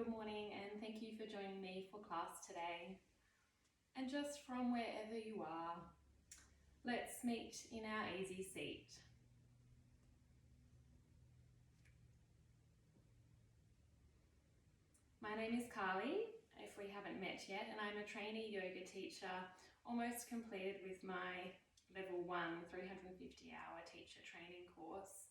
Good morning and thank you for joining me for class today. And just from wherever you are, let's meet in our easy seat. My name is Carly, if we haven't met yet, and I'm a trainee yoga teacher, almost completed with my level 1 350-hour teacher training course.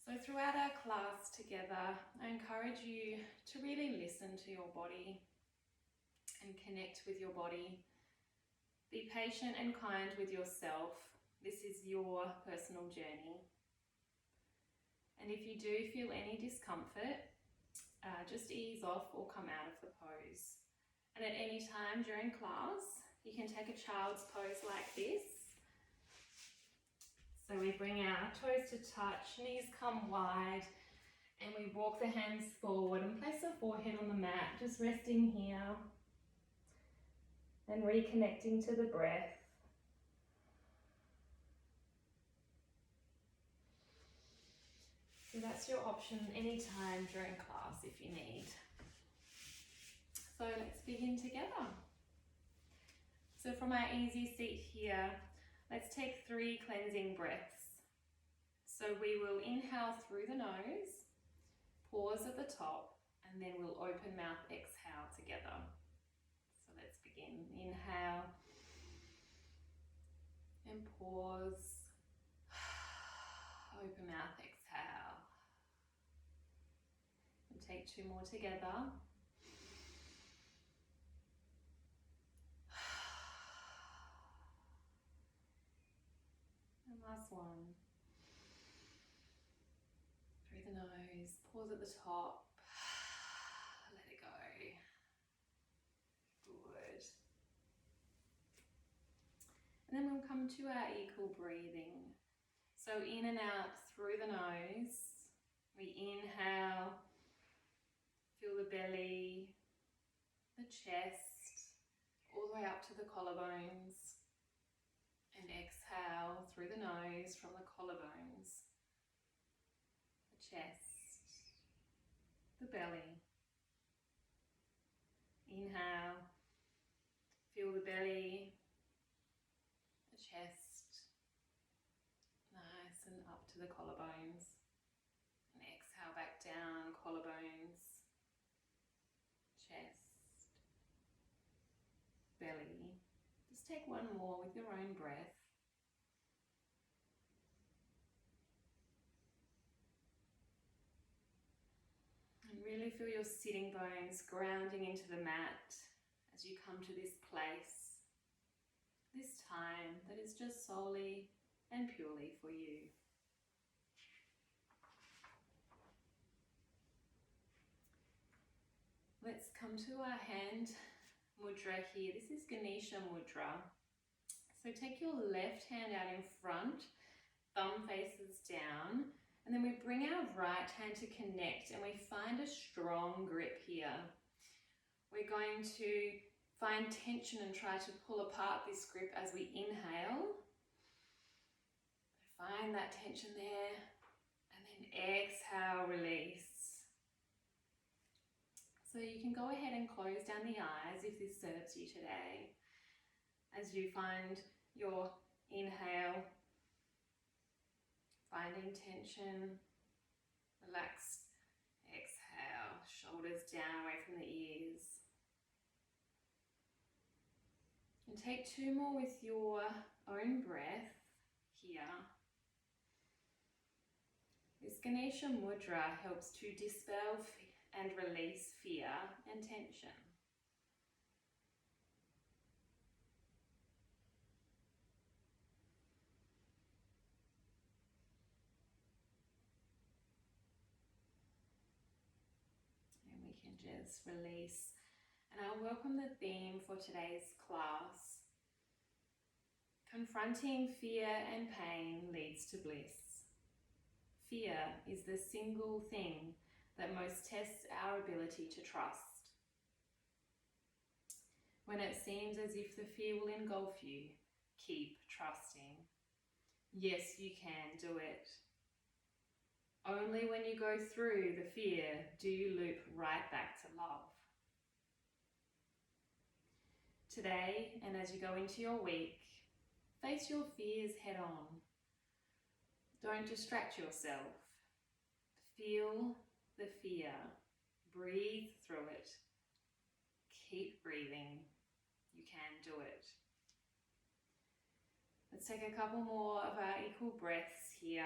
So throughout our class together, I encourage you to really listen to your body and connect with your body. Be patient and kind with yourself. This is your personal journey. And if you do feel any discomfort, just ease off or come out of the pose. And at any time during class, you can take a child's pose like this. So we bring our toes to touch, knees come wide, and we walk the hands forward and place the forehead on the mat, just resting here and reconnecting to the breath. So that's your option anytime during class if you need. So let's begin together. So from our easy seat here, let's take 3 cleansing breaths. So we will inhale through the nose, pause at the top, and then we'll open mouth exhale together. So let's begin. Inhale and pause. Open mouth, exhale. And take 2 more together. And last one. Through the nose, pause at the top. Let it go. Good. And then we'll come to our equal breathing. So in and out through the nose. We inhale, feel the belly, the chest, all the way up to the collarbones. And exhale through the nose from the collarbones, the chest, the belly. Inhale, feel the belly, the chest, nice and up to the collarbones. And exhale back down, collarbones, chest, belly. Just take one more with your own breath. And really feel your sitting bones grounding into the mat as you come to this place, this time that is just solely and purely for you. Let's come to our hand mudra here. This is Ganesha mudra. So take your left hand out in front, thumb faces down, and then we bring our right hand to connect and we find a strong grip here. We're going to find tension and try to pull apart this grip as we inhale. Find that tension there, and then exhale, release. So you can go ahead and close down the eyes if this serves you today. As you find your inhale, finding tension, relaxed, exhale, shoulders down away from the ears. And take 2 more with your own breath here. This Ganesha mudra helps to dispel and release fear and tension. And we can just release. And I'll welcome the theme for today's class. Confronting fear and pain leads to bliss. Fear is the single thing that most tests our ability to trust. When it seems as if the fear will engulf you, keep trusting. Yes, you can do it. Only when you go through the fear do you loop right back to love. Today, and as you go into your week, face your fears head on. Don't distract yourself. Feel the fear. Breathe through it. Keep breathing. You can do it. Let's take a couple more of our equal breaths here.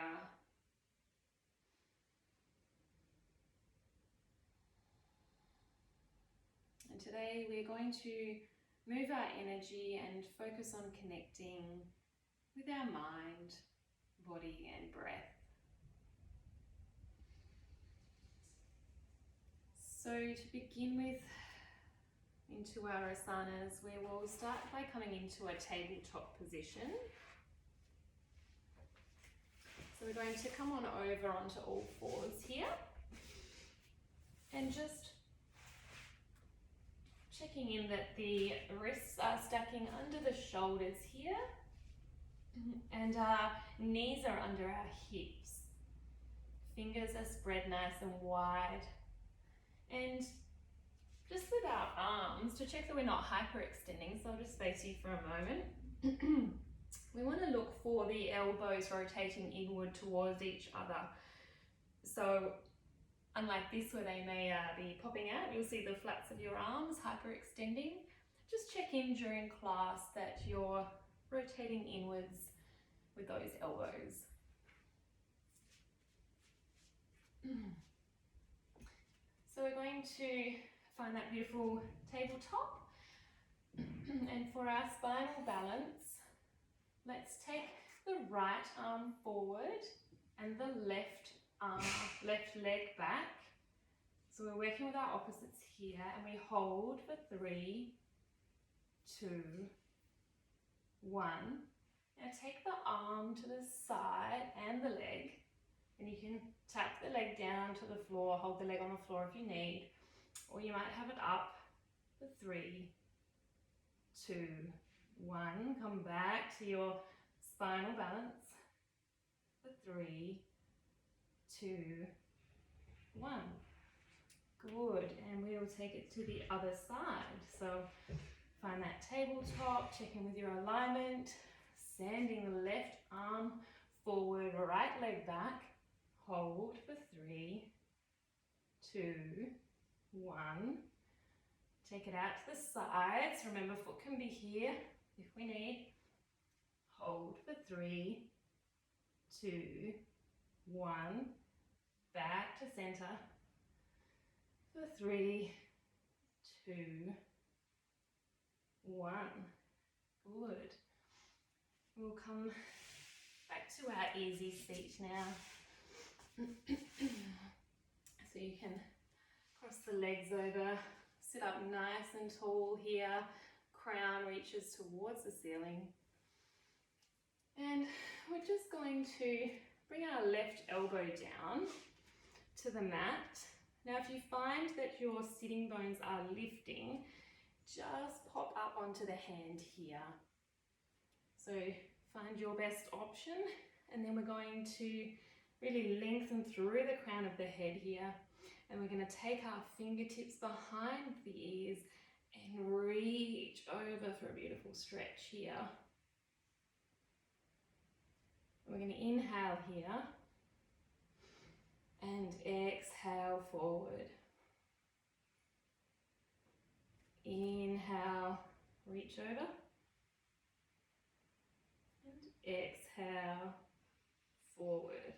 And today we're going to move our energy and focus on connecting with our mind, body and breath. So to begin with, into our asanas, we will start by coming into a tabletop position. So we're going to come on over onto all fours here and just checking in that the wrists are stacking under the shoulders here and our knees are under our hips. Fingers are spread nice and wide. And just with our arms, to check that we're not hyperextending, so I'll just face you for a moment. We want to look for the elbows rotating inward towards each other. So unlike this where they may be popping out, you'll see the flats of your arms hyperextending. Just check in during class that you're rotating inwards with those elbows. So we're going to find that beautiful tabletop. And for our spinal balance, let's take the right arm forward and the left leg back. So we're working with our opposites here and we hold for 3, 2, 1. Now take the arm to the side and the leg, and you can tap the leg down to the floor, hold the leg on the floor if you need, or you might have it up for 3, 2, 1. Come back to your spinal balance for 3, 2, 1. Good, and we will take it to the other side. So find that tabletop, check in with your alignment, sending the left arm forward, right leg back, hold for 3, 2, 1. Take it out to the sides. Remember, foot can be here if we need. Hold for 3, 2, 1. Back to center for 3, 2, 1. Good. We'll come back to our easy seat now. So you can cross the legs over, sit up nice and tall here, crown reaches towards the ceiling. And we're just going to bring our left elbow down to the mat. Now if you find that your sitting bones are lifting, just pop up onto the hand here. So find your best option, and then we're going to really lengthen through the crown of the head here, and we're going to take our fingertips behind the ears and reach over for a beautiful stretch here. We're going to inhale here and exhale forward. Inhale, reach over, and exhale forward.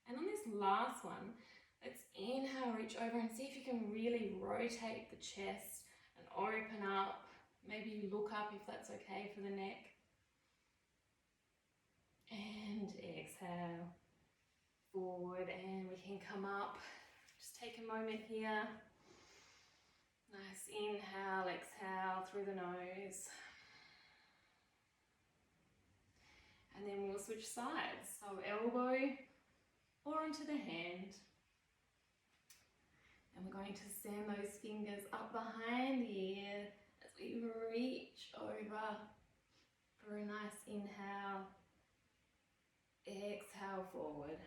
And on this last one, let's inhale, reach over, and see if you can really rotate the chest and open up. Maybe look up if that's okay for the neck. And exhale forward, and we can come up. Just take a moment here. Nice inhale, exhale through the nose. And then we'll switch sides. So elbow or onto the hand. And we're going to send those fingers up behind the ear as we reach over for a nice inhale. Exhale forward.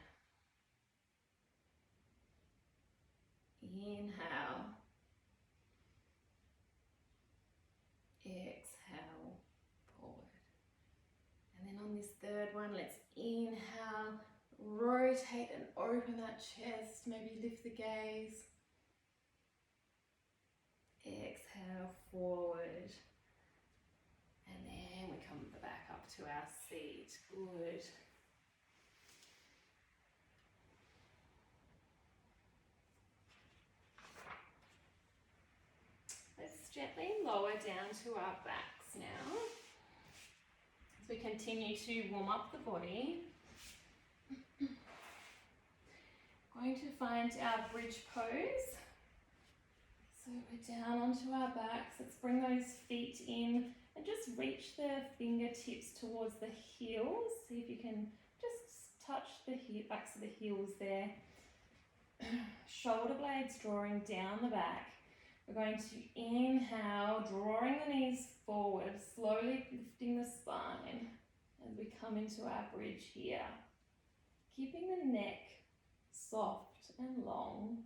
Inhale. Exhale, forward. And then on this third one, let's inhale, rotate and open that chest, maybe lift the gaze. Exhale, forward. And then we come back up to our seat. Good. Let's gently lower down to our backs now. As we continue to warm up the body. Going to find our bridge pose. So we're down onto our backs. Let's bring those feet in and just reach the fingertips towards the heels. See if you can just touch the backs of the heels there. Shoulder blades drawing down the back. We're going to inhale, drawing the knees forward, slowly lifting the spine as we come into our bridge here. Keeping the neck soft and long.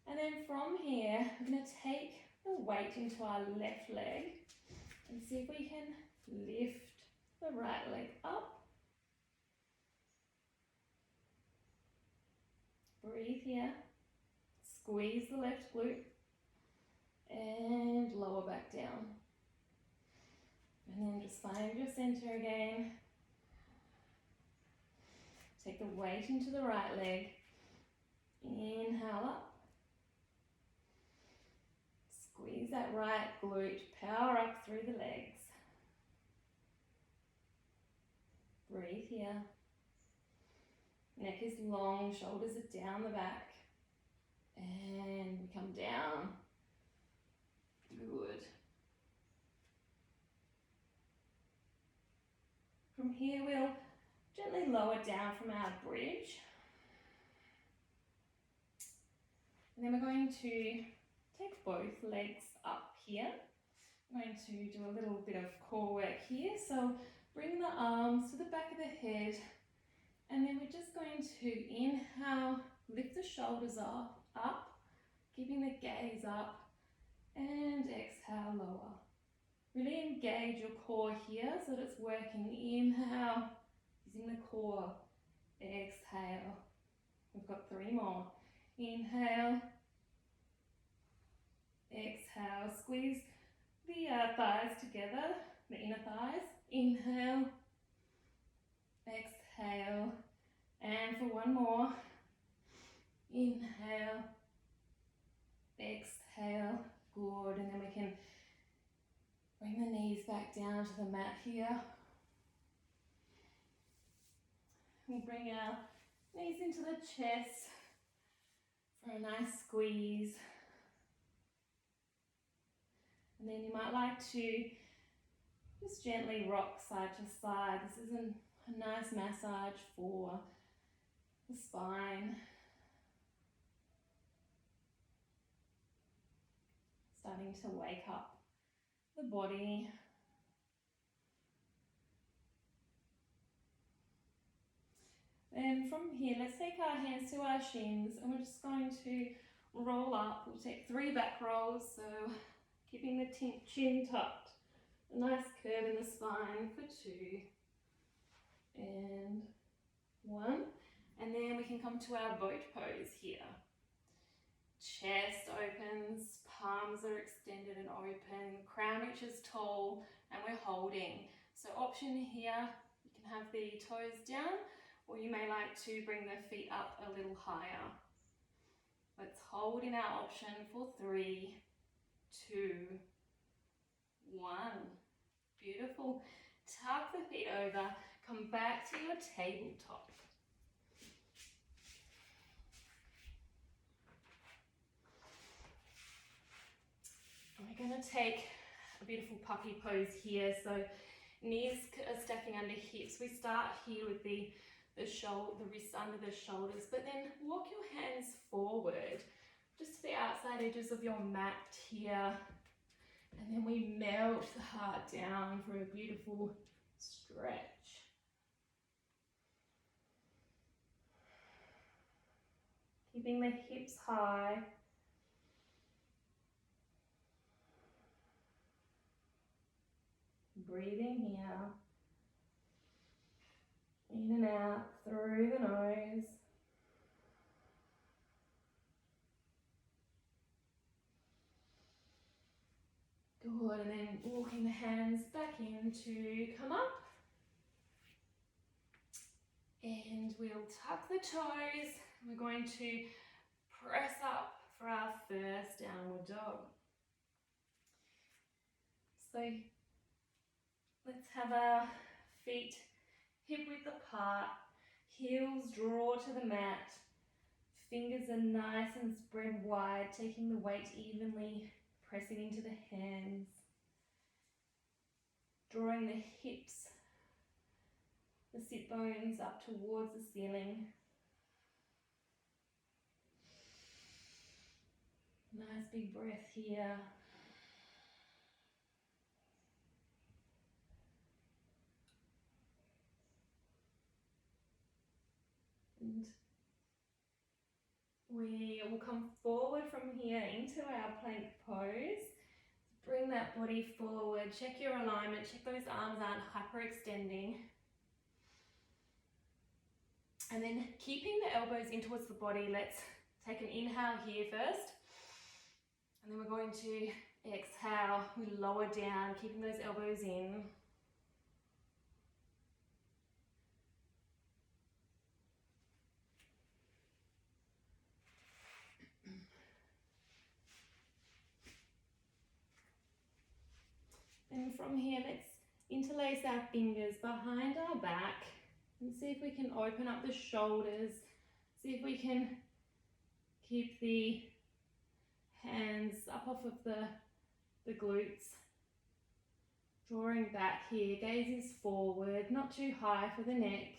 And then from here, we're going to take the weight into our left leg and see if we can lift the right leg up. Breathe here. Squeeze the left glute and lower back down. And then just find your center again. Take the weight into the right leg. Inhale up. Squeeze that right glute. Power up through the legs. Breathe here. Neck is long, shoulders are down the back. And we come down. Good. From here we'll gently lower down from our bridge. And then we're going to take both legs up here. I'm going to do a little bit of core work here. So bring the arms to the back of the head. And then we're just going to inhale, lift the shoulders up, keeping the gaze up. And exhale, lower. Really engage your core here so that it's working. Inhale, using the core. Exhale. We've got 3 more. Inhale. Exhale. Squeeze the thighs together, the inner thighs. Inhale. Exhale. And for 1 more. Inhale. Exhale. Good. And then we can bring the knees back down to the mat here. We'll bring our knees into the chest for a nice squeeze. And then you might like to just gently rock side to side. This is a nice massage for the spine. Starting to wake up the body. And from here, let's take our hands to our shins and we're just going to roll up. We'll take 3 back rolls, so keeping the chin tucked. A nice curve in the spine for 2 and 1. And then we can come to our boat pose here. Chest opens, palms are extended and open, crown reaches tall, and we're holding. So option here, you can have the toes down, or you may like to bring the feet up a little higher. Let's hold in our option for 3, 2, 1. Beautiful. Tuck the feet over, come back to your tabletop. We're going to take a beautiful puppy pose here. So knees are stacking under hips. We start here with the wrists under the shoulders, but then walk your hands forward, just to the outside edges of your mat here. And then we melt the heart down for a beautiful stretch. keeping the hips high. Breathing here. In and out through the nose. Good, and then walking the hands back in to come up. And we'll tuck the toes. We're going to press up for our first downward dog. So let's have our feet hip width apart, heels draw to the mat, fingers are nice and spread wide, taking the weight evenly, pressing into the hands, drawing the hips, the sit bones up towards the ceiling. Nice big breath here. And we will come forward from here into our plank pose. Bring that body forward, check your alignment, check those arms aren't hyperextending. And then keeping the elbows in towards the body, let's take an inhale here first. And then we're going to exhale, we lower down, keeping those elbows in. And from here, let's interlace our fingers behind our back and see if we can open up the shoulders. See if we can keep the hands up off of the glutes. Drawing back here, gaze is forward, not too high for the neck.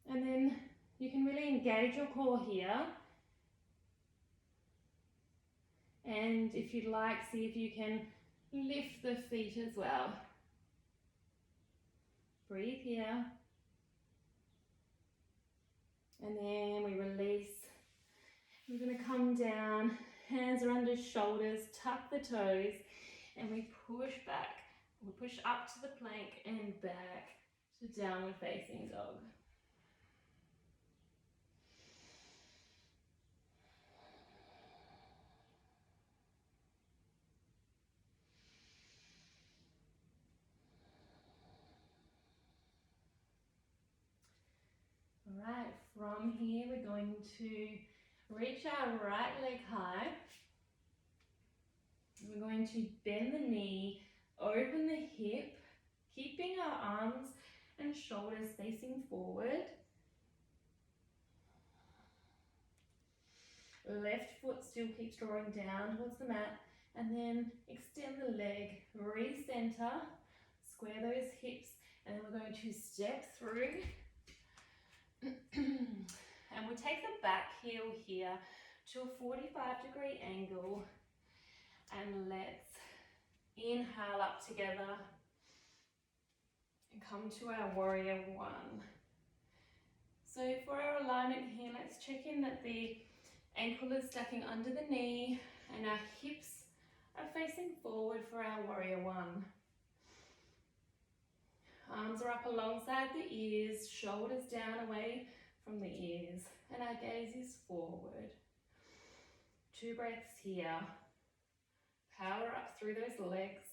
And then you can really engage your core here. And if you'd like, see if you can lift the feet as well. Breathe here. And then we release. We're going to come down, hands are under shoulders, tuck the toes, and we push back. We push up to the plank and back to downward facing dog. All right, from here we're going to reach our right leg high. We're going to bend the knee, open the hip, keeping our arms and shoulders facing forward. Left foot still keeps drawing down towards the mat, and then extend the leg, recenter, square those hips, and then we're going to step through. And we take the back heel here to a 45-degree angle, and let's inhale up together and come to our warrior one. So for our alignment here, let's check in that the ankle is stacking under the knee and our hips are facing forward for our warrior one. Arms are up alongside the ears, shoulders down away from the ears, and our gaze is forward. 2 breaths here. Power up through those legs.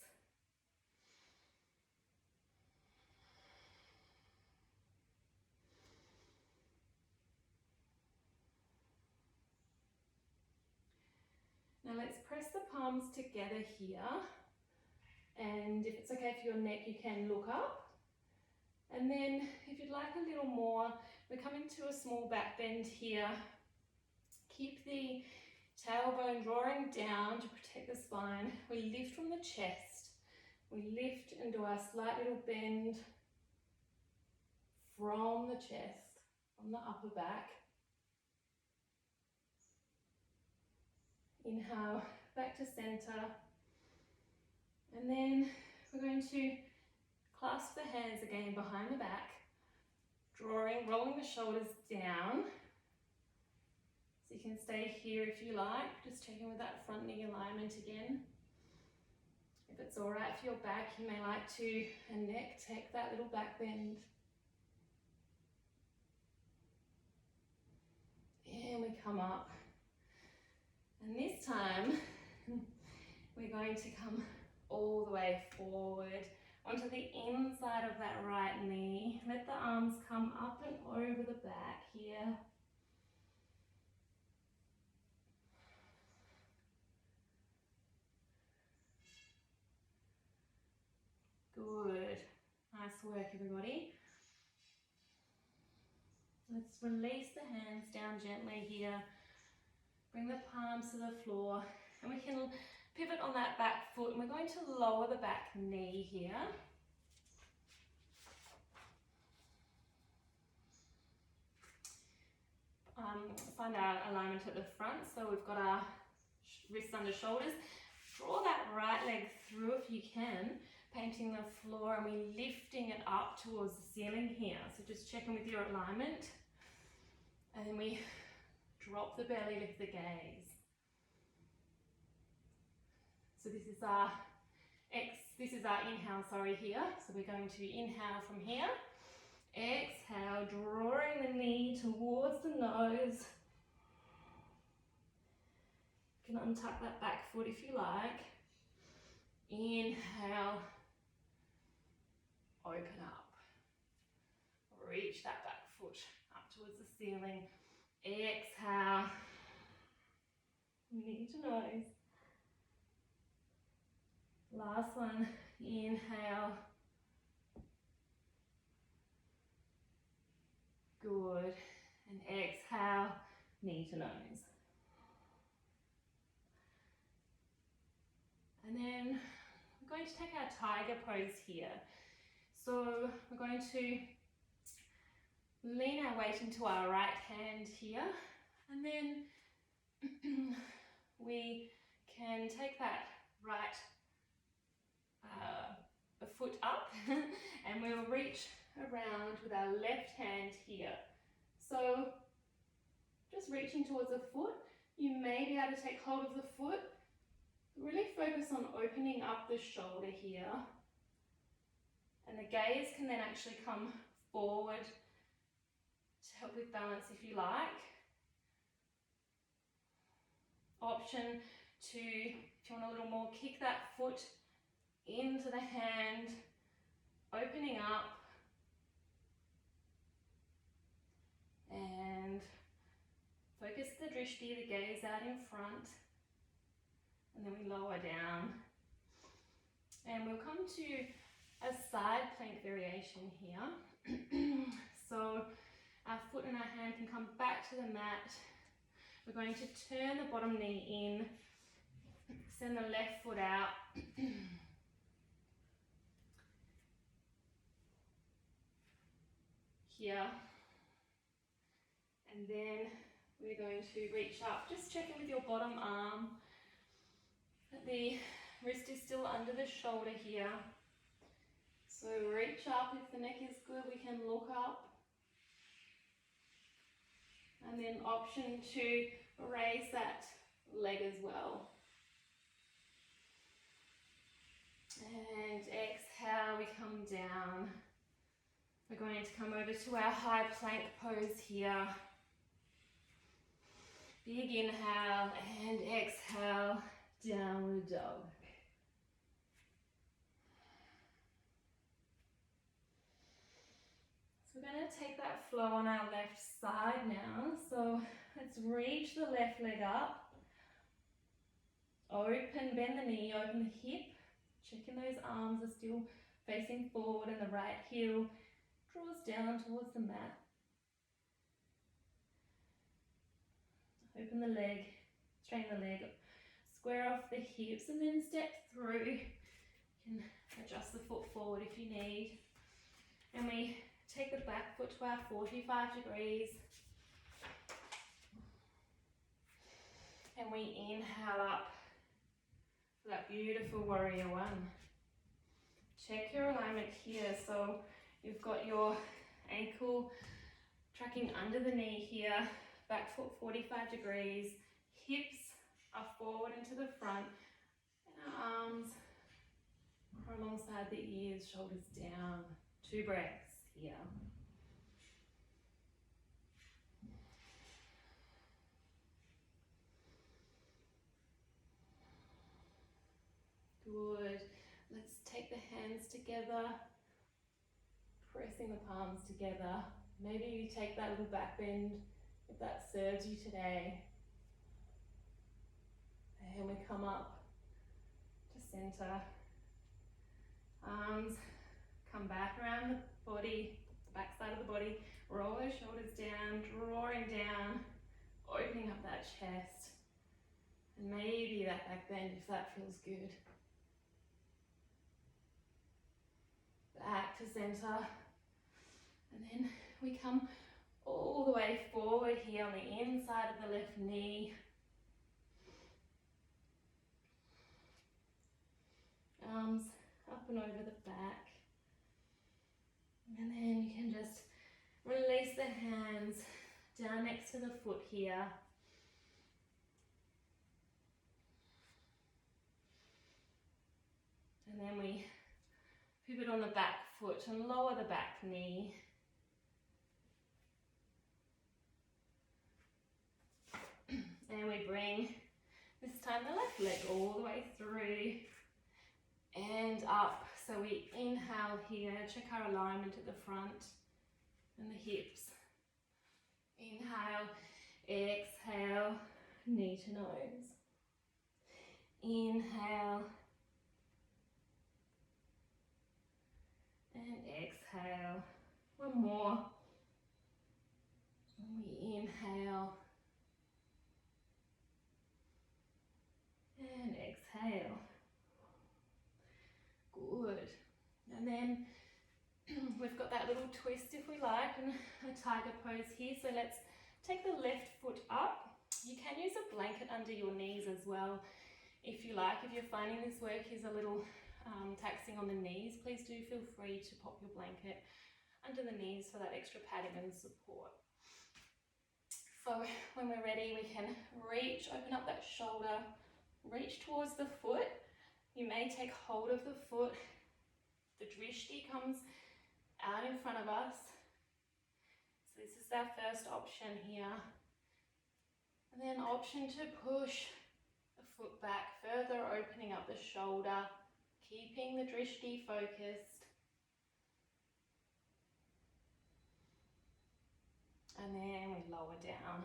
Now let's press the palms together here, and if it's okay for your neck, you can look up. And then if you'd like a little more, we're coming to a small back bend here. Keep the tailbone drawing down to protect the spine. We lift from the chest. We lift and do our slight little bend from the chest, from the upper back. Inhale, back to center. And then we're going to clasp the hands again behind the back, rolling the shoulders down. So you can stay here if you like, just checking with that front knee alignment again. If it's all right for your back, you may like to, and neck, take that little back bend. And we come up. And this time, we're going to come all the way forward onto the inside of that right knee. Let the arms come up and over the back here. Good. Nice work, everybody. Let's release the hands down gently here. Bring the palms to the floor, and we can pivot on that back foot, and we're going to lower the back knee here. Find our alignment at the front, so we've got our wrists under shoulders. Draw that right leg through if you can, painting the floor, and we're lifting it up towards the ceiling here. So just checking with your alignment, and then we drop the belly, lift the gaze. So this is our inhale, here. So we're going to inhale from here. Exhale, drawing the knee towards the nose. You can untuck that back foot if you like. Inhale, open up. Reach that back foot up towards the ceiling. Exhale, knee to nose. Last one, inhale. Good. And exhale, knee to nose. And then we're going to take our tiger pose here. So we're going to lean our weight into our right hand here, and then we can take that right foot up and we'll reach around with our left hand here. So just reaching towards the foot, you may be able to take hold of the foot. Really focus on opening up the shoulder here, and the gaze can then actually come forward to help with balance if you like. Option to, if you want a little more, kick that foot into the hand, opening up, and focus the drishti, the gaze out in front, and then we lower down. And we'll come to a side plank variation here. So our foot and our hand can come back to the mat. We're going to turn the bottom knee in, send the left foot out. Here. And then we're going to reach up, just checking with your bottom arm that the wrist is still under the shoulder here. So reach up, if the neck is good, we can look up. And then option to raise that leg as well. And exhale, we come down. We're going to come over to our high plank pose here. Big inhale and exhale, downward dog. So we're going to take that flow on our left side now. So let's reach the left leg up. Open, bend the knee, open the hip. Checking those arms are still facing forward and the right heel draws down towards the mat. Open the leg, straighten the leg, square off the hips, and then step through. You can adjust the foot forward if you need. And we take the back foot to our 45 degrees. And we inhale up for that beautiful warrior one. Check your alignment here. So you've got your ankle tracking under the knee here, back foot 45 degrees, hips are forward and to the front, and our arms are alongside the ears, shoulders down. 2 breaths here. Good. Let's take the hands together, pressing the palms together. Maybe you take that little back bend if that serves you today. And we come up to center. Arms come back around the body, the back side of the body. Roll those shoulders down, drawing down, opening up that chest. And maybe that back bend if that feels good. Back to center. And then we come all the way forward here on the inside of the left knee. Arms up and over the back. And then you can just release the hands down next to the foot here. And then we pivot on the back foot and lower the back knee. And we bring, this time, the left leg all the way through and up. So we inhale here, check our alignment at the front and the hips. Inhale, exhale, knee to nose. Inhale and exhale. One more. And we inhale and exhale. Good. And then we've got that little twist if we like, and a tiger pose here. So let's take the left foot up. You can use a blanket under your knees as well if you like. If you're finding this work is a little taxing on the knees, please do feel free to pop your blanket under the knees for that extra padding and support. So when we're ready, we can reach, open up that shoulder, reach towards the foot. You may take hold of the foot. The drishti comes out in front of us. So this is our first option here. And then option to push the foot back further, opening up the shoulder, keeping the drishti focused. And then we lower down.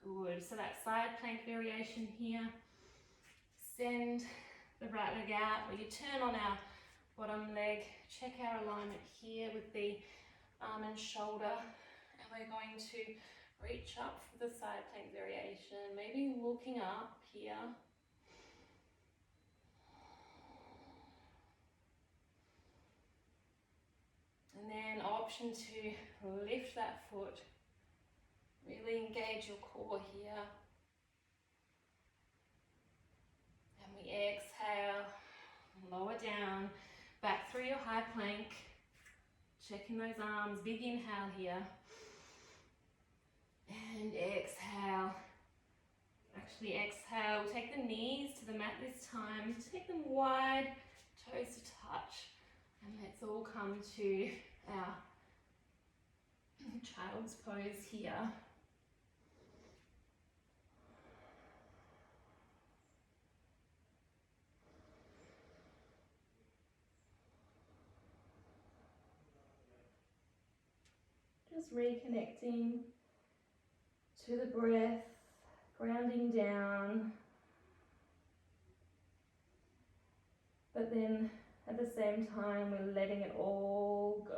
Good. So that side plank variation here. Send the right leg out, or you turn on our bottom leg. Check our alignment here with the arm and shoulder. And we're going to reach up for the side plank variation, maybe looking up here. And then option to lift that foot. Really engage your core here. And we exhale, lower down, back through your high plank. Checking those arms, big inhale here. And exhale. Actually exhale, take the knees to the mat this time. Take them wide, toes to touch. And let's all come to our child's pose here. Just reconnecting to the breath, grounding down, but then at the same time we're letting it all go.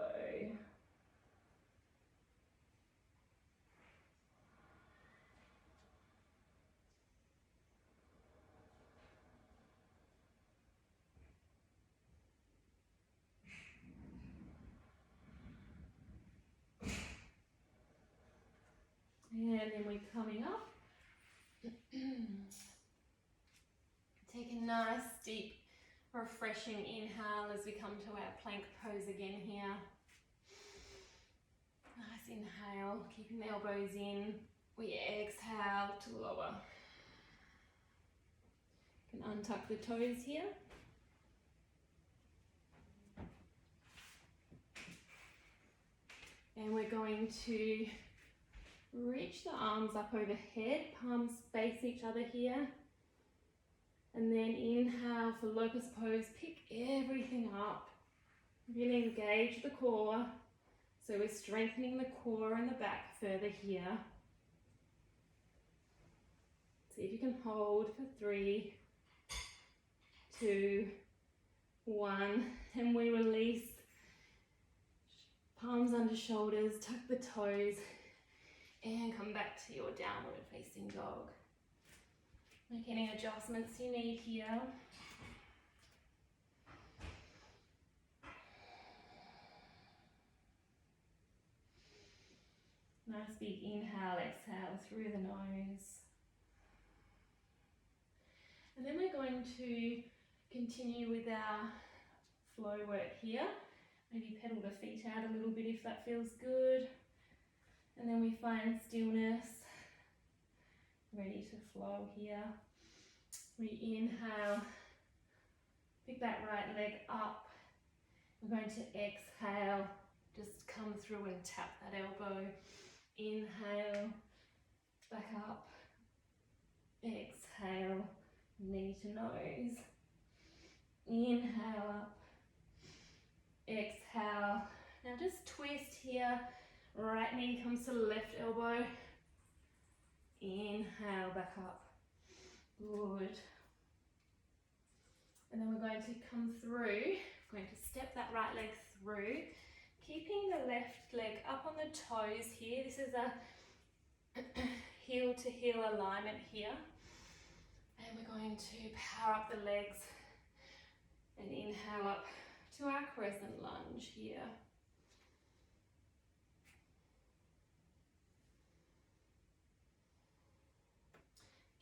And then we're coming up. Take a nice, deep, refreshing inhale as we come to our plank pose again here. Nice inhale, keeping the elbows in. We exhale to lower. You can untuck the toes here. And we're going to reach the arms up overhead, palms face each other here. And then inhale for locust pose, pick everything up. Really engage the core. So we're strengthening the core and the back further here. See if you can hold for 3, 2, 1. And we release. Palms under shoulders, tuck the toes, and come back to your downward facing dog. Make any adjustments you need here. Nice big inhale, exhale through the nose. And then we're going to continue with our flow work here. Maybe pedal the feet out a little bit if that feels good. And then we find stillness, ready to flow here. We inhale, pick that right leg up. We're going to exhale, just come through and tap that elbow. Inhale, back up. Exhale, knee to nose. Inhale up. Exhale. Now just twist here. Right knee comes to the left elbow. Inhale, back up. Good. And then we're going to come through. We're going to step that right leg through, keeping the left leg up on the toes here. This is a heel to heel alignment here. And we're going to power up the legs and inhale up to our crescent lunge here.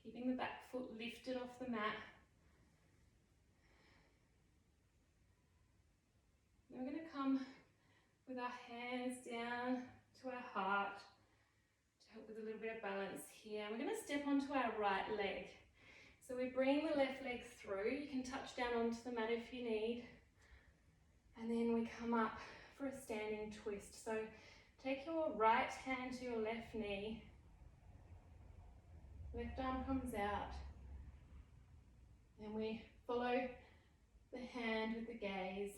Keeping the back foot lifted off the mat. Then we're going to come with our hands down to our heart to help with a little bit of balance here. We're going to step onto our right leg. So we bring the left leg through. You can touch down onto the mat if you need. And then we come up for a standing twist. So take your right hand to your left knee. Left arm comes out. And we follow the hand with the gaze.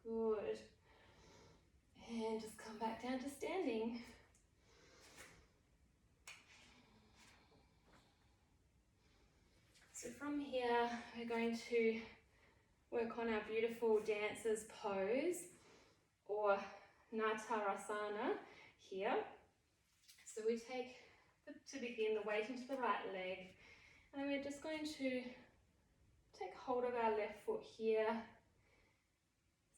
Good. And just come back down to standing. So from here, we're going to work on our beautiful dancer's pose, or Natarasana here. So we take, to begin, the weight into the right leg, and we're just going to take hold of our left foot here,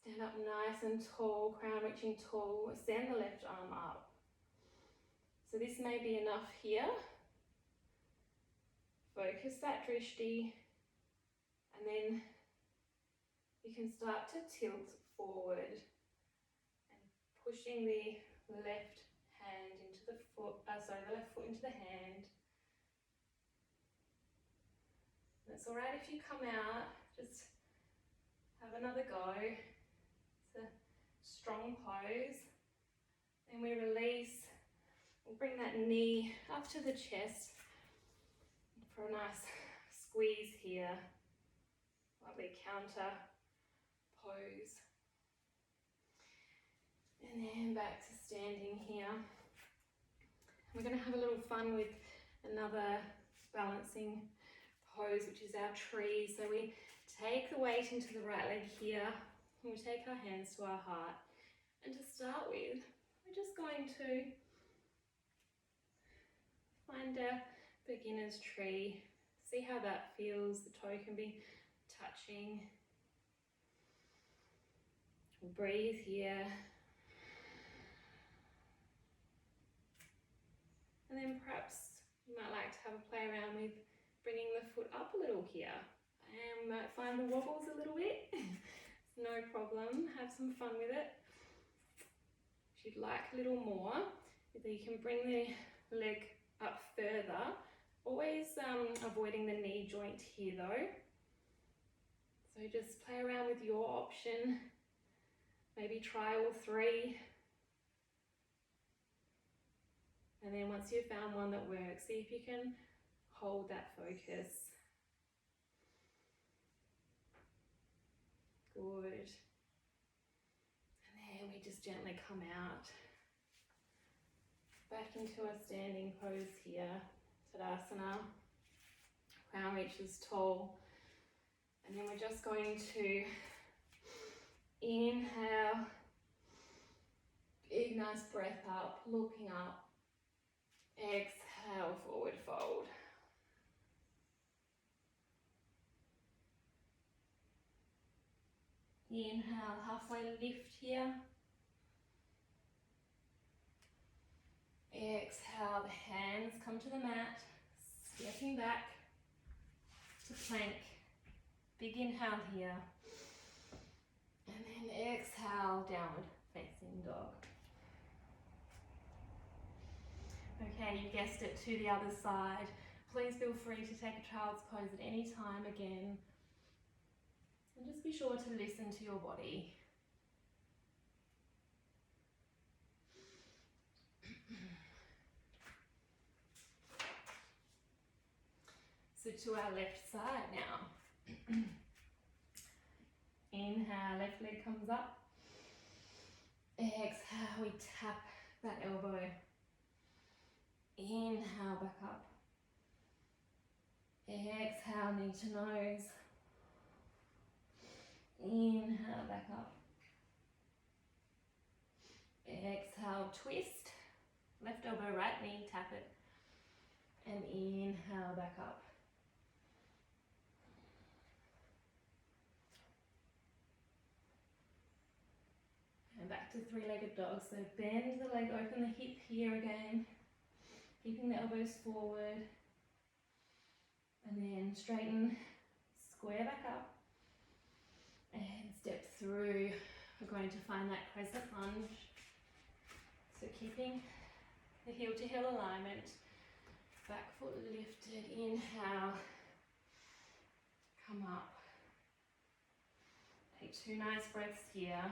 stand up nice and tall, crown reaching tall, extend the left arm up. So this may be enough here. Focus that drishti, and then you can start to tilt forward and pushing the left hand into the foot, the left foot into the hand. It's all right if you come out, just have another go. It's a strong pose. Then we release, we'll bring that knee up to the chest for a nice squeeze here. Lovely counter pose. And then back to standing here. We're going to have a little fun with another balancing pose, which is our tree. So we take the weight into the right leg here, and we take our hands to our heart. And to start with, we're just going to find our beginner's tree. See how that feels. The toe can be touching. Breathe here. And then perhaps you might like to have a play around with bringing the foot up a little here. And we might find the wobbles a little bit. It's no problem. Have some fun with it. If you'd like a little more, you can bring the leg up further, always avoiding the knee joint here though. So just play around with your option, maybe try all three. And then once you've found one that works, see if you can hold that focus. Good. And then we just gently come out. Back into a standing pose here, Tadasana. Crown reaches tall. And then we're just going to inhale. Big nice breath up, looking up. Exhale, forward fold. Inhale, halfway lift here. Exhale, the hands come to the mat, stepping back to plank. Big inhale here. And then exhale, downward facing dog. Okay, you guessed it, to the other side. Please feel free to take a child's pose at any time again. And just be sure to listen to your body. So to our left side now. Inhale, left leg comes up. Exhale, we tap that elbow. Inhale, back up. Exhale, knee to nose. Inhale, back up. Exhale, twist. Left elbow, right knee, tap it. And inhale, back up. And back to three-legged dog. So bend the leg, open the hip here again. Keeping the elbows forward. And then straighten, square back up. And step through. We're going to find that crescent lunge. So keeping the heel to heel alignment. Back foot lifted, inhale. Come up. Take two nice breaths here.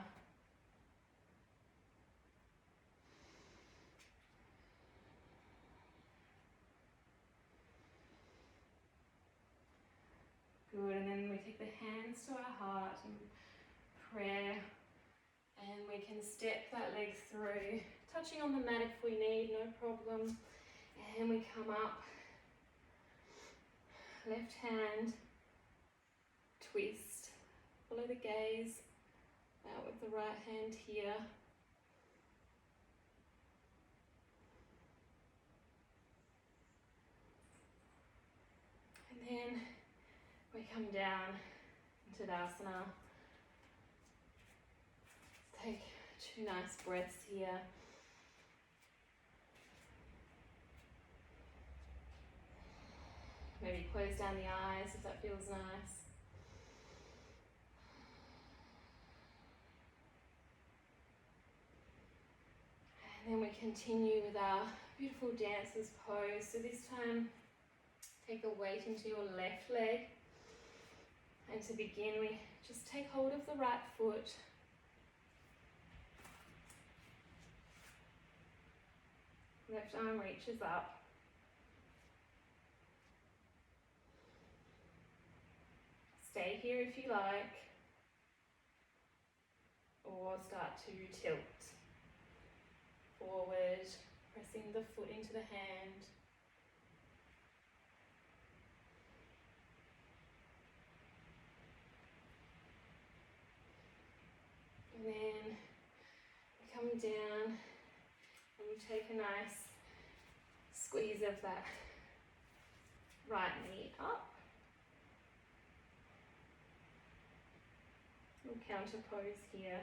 Good, and then we take the hands to our heart in prayer, and we can step that leg through, touching on the mat if we need, no problem. And we come up, left hand, twist, follow the gaze, out with the right hand here. And then we come down into Tadasana. Take two nice breaths here. Maybe close down the eyes if that feels nice. And then we continue with our beautiful dancer's pose. So this time, take the weight into your left leg. And to begin, we just take hold of the right foot. Left arm reaches up. Stay here if you like, or start to tilt forward, pressing the foot into the hand. And then we come down and we take a nice squeeze of that right knee up. We'll counter pose here.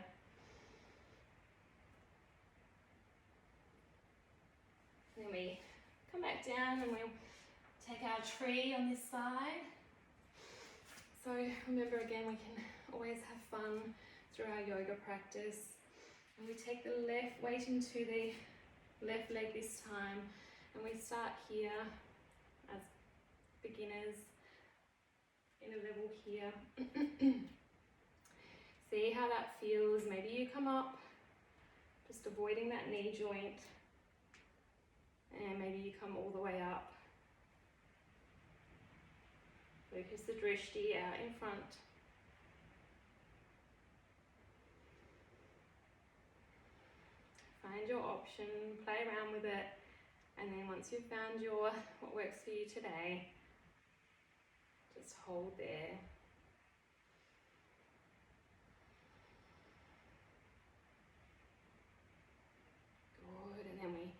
Then we come back down and we'll take our tree on this side. So remember again, we can always have fun through our yoga practice. And we take the left weight into the left leg this time, and we start here as beginners in a level here. See how that feels. Maybe you come up, just avoiding that knee joint, and maybe you come all the way up. Focus the drishti out in front. Find your option, play around with it, and then once you've found what works for you today, just hold there. Good, and then we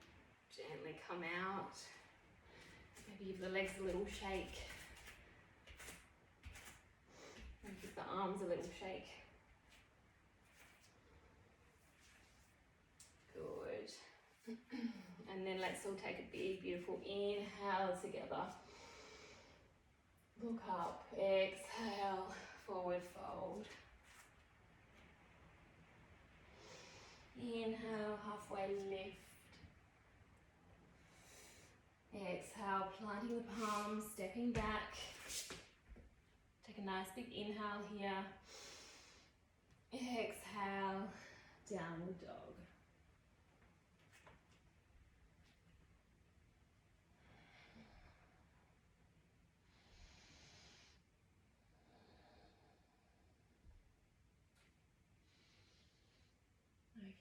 gently come out. Maybe give the legs a little shake. And give the arms a little shake. Good. And then let's all take a big, beautiful inhale together. Look up, exhale, forward fold. Inhale, halfway lift. Exhale, planting the palms, stepping back. Take a nice big inhale here. Exhale, downward dog.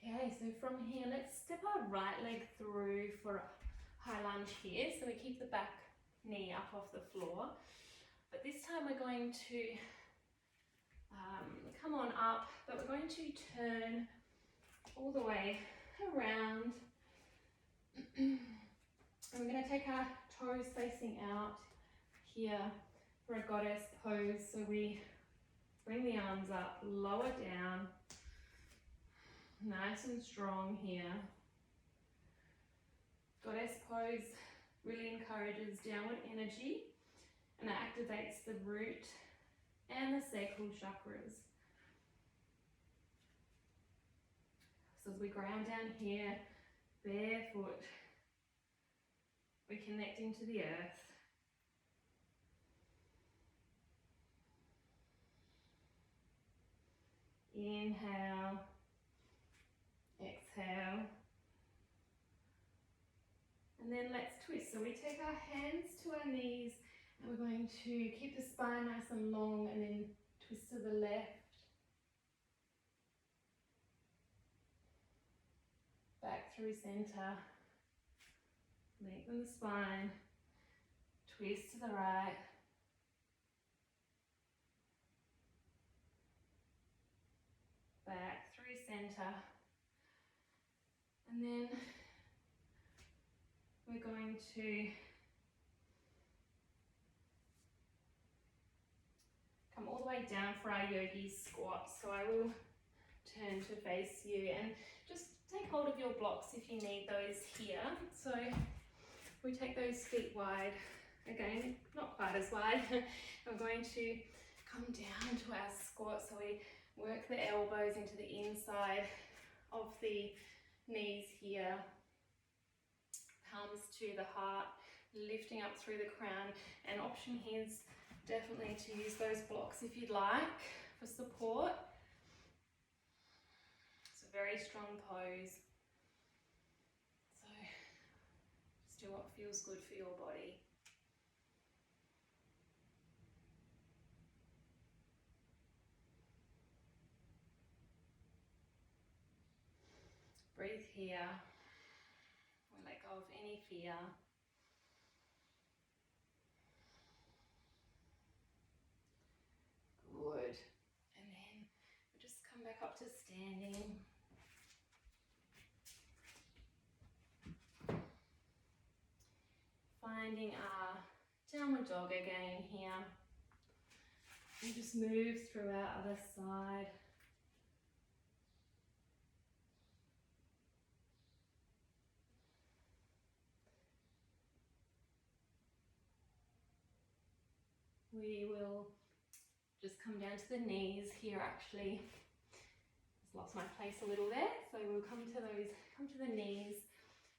Okay, so from here, let's step our right leg through for a high lunge here. So we keep the back knee up off the floor. But this time we're going to come on up, but we're going to turn all the way around. And we're going to take our toes facing out here for a goddess pose. So we bring the arms up, lower down. Nice and strong here. Goddess pose really encourages downward energy and it activates the root and the sacral chakras. So as we ground down here, barefoot, we're connecting to the earth. Inhale. Exhale. And then let's twist. So we take our hands to our knees and we're going to keep the spine nice and long and then twist to the left. Back through center. Lengthen the spine. Twist to the right. Back through center. And then we're going to come all the way down for our yogi squat. So I will turn to face you and just take hold of your blocks if you need those here. So we take those feet wide, again, not quite as wide. We're going to come down to our squat. So we work the elbows into the inside of the knees here, palms to the heart, lifting up through the crown. An option here is definitely to use those blocks if you'd like for support. It's a very strong pose. So just do what feels good for your body. Breathe here. We'll let go of any fear. Good. And then we'll just come back up to standing. Finding our downward dog again here. And just move through our other side. We will just come down to the knees here actually. There's lost my place a little there. So we'll come to the knees.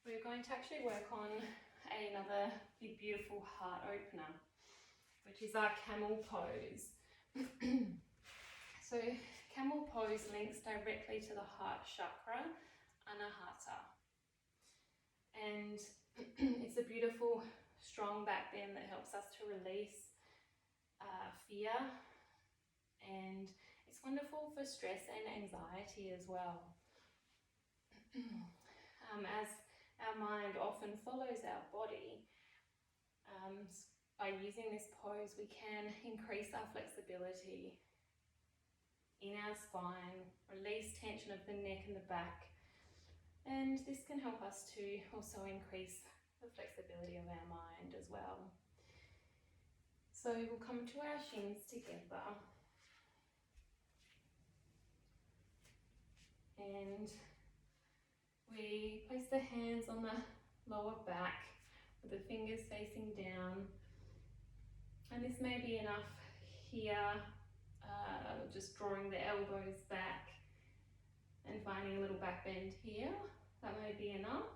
We're going to actually work on another big beautiful heart opener, which is our camel pose. So camel pose links directly to the heart chakra, anahata. And it's a beautiful strong back bend that helps us to release fear, and it's wonderful for stress and anxiety as well. As our mind often follows our body, by using this pose we can increase our flexibility in our spine, release tension of the neck and the back, and this can help us to also increase the flexibility of our mind as well. So we'll come to our shins together, and we place the hands on the lower back with the fingers facing down, and this may be enough here, just drawing the elbows back and finding a little back bend here. That may be enough.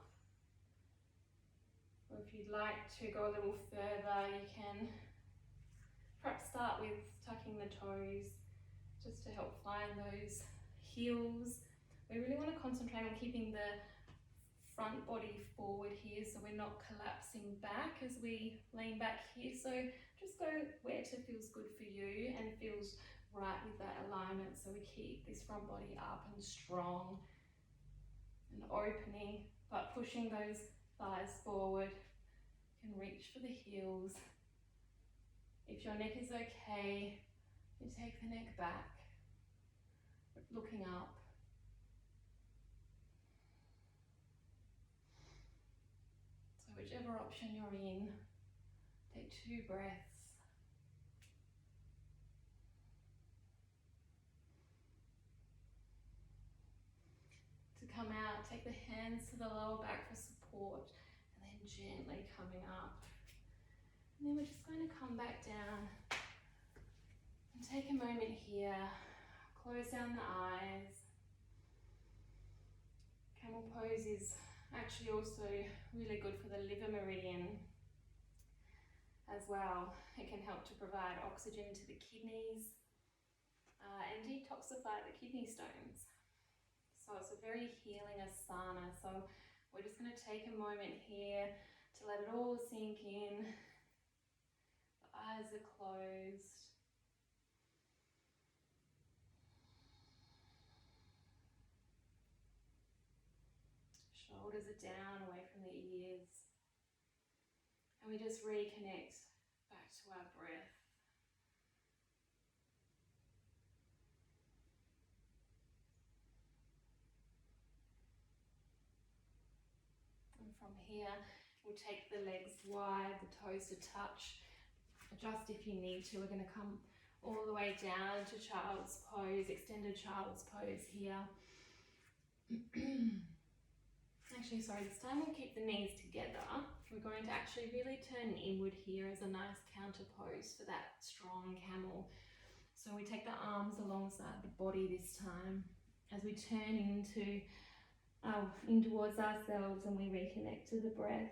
Or if you'd like to go a little further, you can perhaps start with tucking the toes just to help find those heels. We really want to concentrate on keeping the front body forward here, so we're not collapsing back as we lean back here. So just go where it feels good for you and feels right with that alignment, so we keep this front body up and strong and opening, but pushing those thighs forward. You can reach for the heels. If your neck is okay, you take the neck back, looking up. So whichever option you're in, take 2 breaths. To come out, take the hands to the lower back for support, and then gently coming up. And then we're just going to come back down and take a moment here, close down the eyes. Camel pose is actually also really good for the liver meridian as well. It can help to provide oxygen to the kidneys and detoxify the kidney stones. So it's a very healing asana. So we're just going to take a moment here to let it all sink in. The eyes are closed. Shoulders are down, away from the ears. And we just reconnect back to our breath. And from here, we'll take the legs wide, the toes to touch. Adjust if you need to. We're going to come all the way down to child's pose, extended child's pose here. Actually, sorry, this time we'll keep the knees together. We're going to actually really turn inward here as a nice counter pose for that strong camel. So we take the arms alongside the body this time as we turn in towards ourselves, and we reconnect to the breath.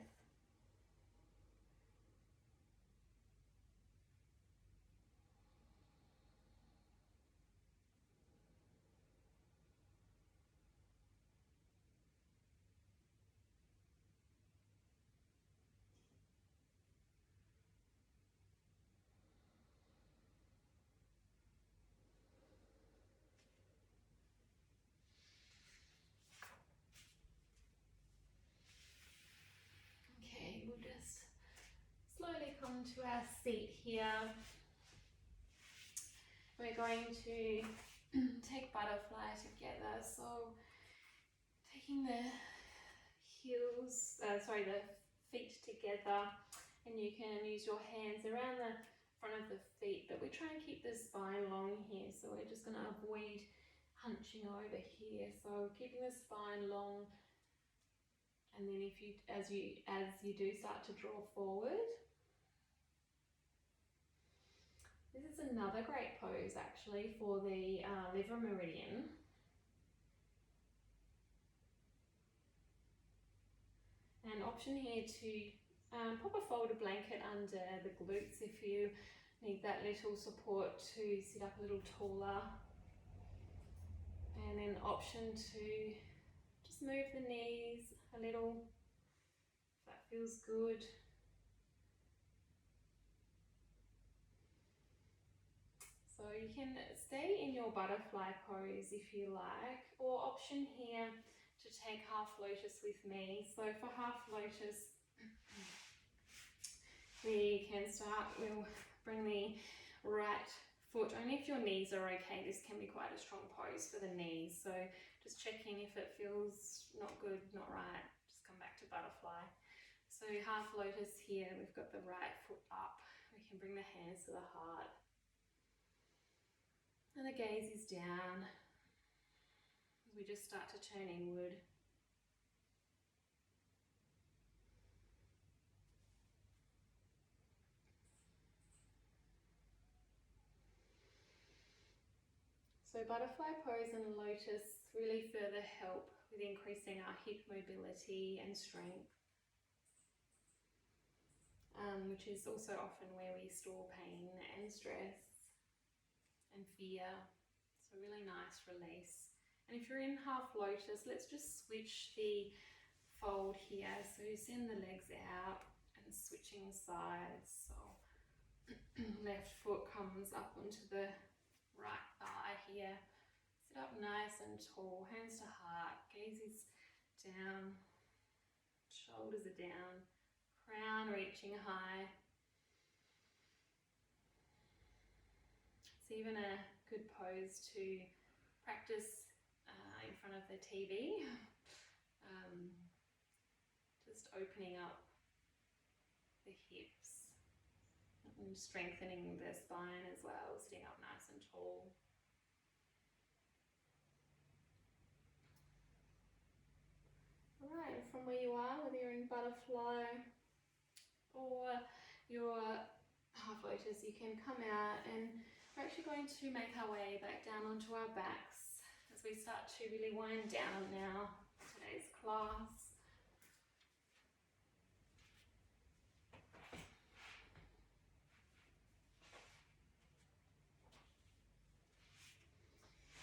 Slowly come to our seat here. We're going to take butterfly together. So taking the the feet together, and you can use your hands around the front of the feet, but we try and keep the spine long here. So we're just going to avoid hunching over here. So keeping the spine long, and then as you do start to draw forward. This is another great pose actually for the liver meridian. An option here to pop a folded blanket under the glutes if you need that little support to sit up a little taller. And then option to just move the knees a little, if that feels good. So you can stay in your butterfly pose if you like, or option here to take half lotus with me. So for half lotus, we can start, we'll bring the right foot, only if your knees are okay. This can be quite a strong pose for the knees, so just checking if it feels not good, not right, just come back to butterfly. So half lotus here, we've got the right foot up, we can bring the hands to the heart, and the gaze is down as we just start to turn inward. So butterfly pose and lotus really further help with increasing our hip mobility and strength, which is also often where we store pain and stress and fear. So really nice release. And if you're in half lotus, let's just switch the fold here. So you send the legs out and switching sides. So left foot comes up onto the right thigh here. Sit up nice and tall, hands to heart, gaze is down, shoulders are down, crown reaching high. It's even a good pose to practice in front of the TV, just opening up the hips and strengthening the spine as well, sitting up nice and tall. Alright, from where you are, whether you're in butterfly or your half lotus, you can come out, and we're actually going to make our way back down onto our backs as we start to really wind down now today's class.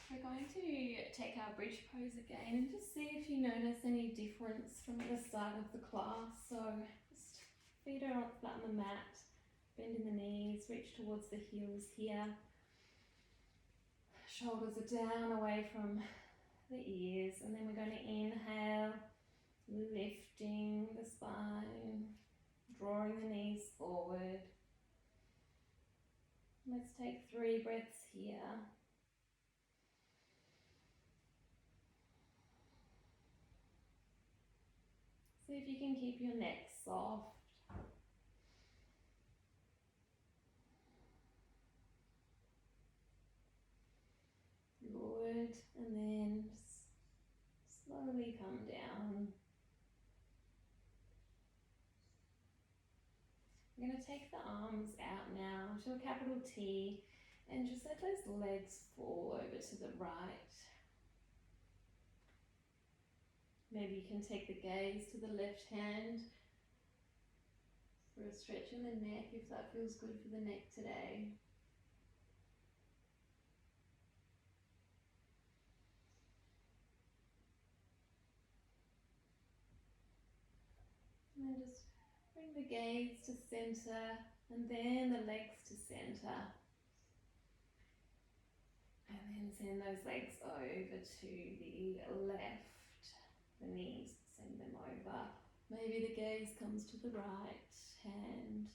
We're going to take our bridge pose again and just see if you notice any difference from the start of the class. So just feet are flat on the mat, bending the knees, reach towards the heels here. Shoulders are down away from the ears, and then we're going to inhale, lifting the spine, drawing the knees forward. Let's take 3 breaths here. See if you can keep your neck soft. Good, and then slowly come down. We're going to take the arms out now to a capital T and just let those legs fall over to the right. Maybe you can take the gaze to the left hand for a stretch in the neck if that feels good for the neck today. And then just bring the gaze to center and then the legs to center. And then send those legs over to the left. The knees, send them over. Maybe the gaze comes to the right hand.